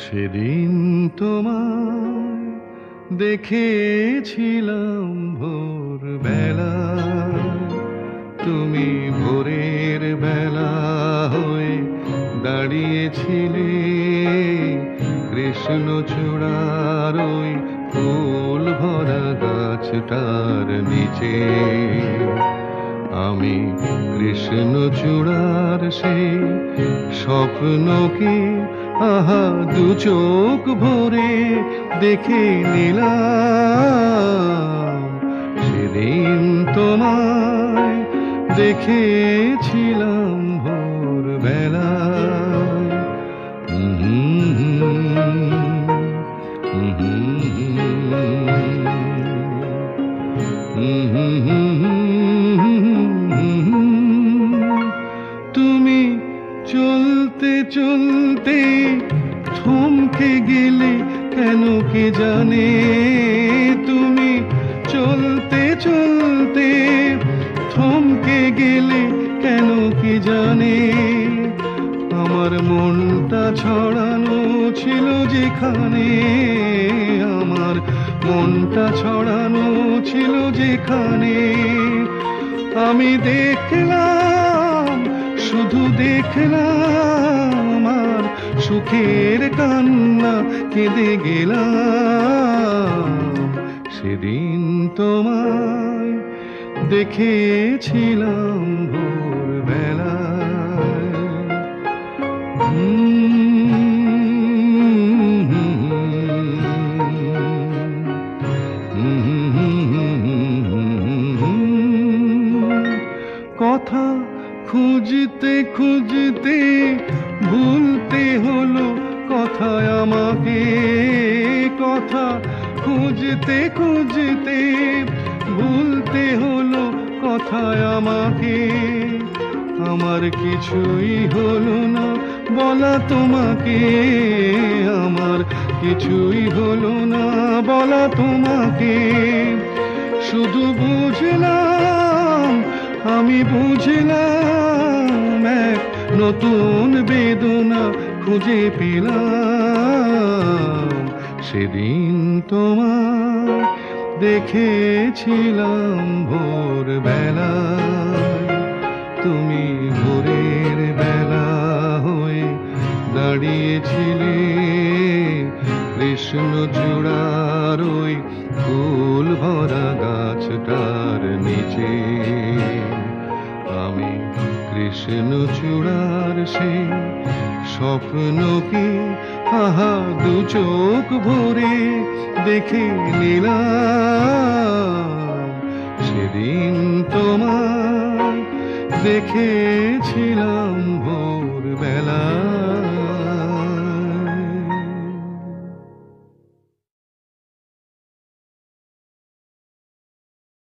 সেদিন তোমায় দেখেছিলাম ভোরবেলা, তুমি ভোরের বেলা হয়ে দাঁড়িয়েছিলে কৃষ্ণচূড়ার ওই ফুল ভরা গাছটার নিচে। আমি কৃষ্ণচূড়ার সেই স্বপ্নকে আহা দু চোখ ভরে দেখে নিলাম। সেদিন তোমায় দেখেছিলাম ভোরবেলা। তুমি চলতে চলতে থমকে গেলে কেন কে জানে, তুমি চলতে চলতে থমকে গেলে কেন কে জানে। আমার মনটা ছড়ানো ছিল যেখানে, আমার মনটা ছড়ানো ছিল যেখানে। আমি দেখলাম, শুধু দেখলাম, আর সুখের কান্না কেঁদে গেলাম। সেদিন তোমায় দেখেছিলাম ভোরবেলা। কথা খুঁজতে খুঁজতে ভুলতে হলো কথায় আমাকে, কথা খুঁজতে খুঁজতে ভুলতে হলো কথায় আমাকে। আমার কিছুই হলো না বলা তোমাকে, আমার কিছুই হলো না বলা তোমাকে। শুধু বুঝলাম, আমি বুঝলাম, এক নতুন বেদনা খুঁজে পেলাম। সেদিন তোমায় দেখেছিলাম ভোরবেলায়, তুমি ভোরের বেলা হয়ে দাঁড়িয়েছিলে কৃষ্ণচূড়ার ওই ফুল ভরা গাছটার নিচে। আমি কৃষ্ণচূড়ার সেই স্বপ্নকে আহা দু চোখ ভরে দেখে নিলাম। সেদিন তোমায় দেখেছিলাম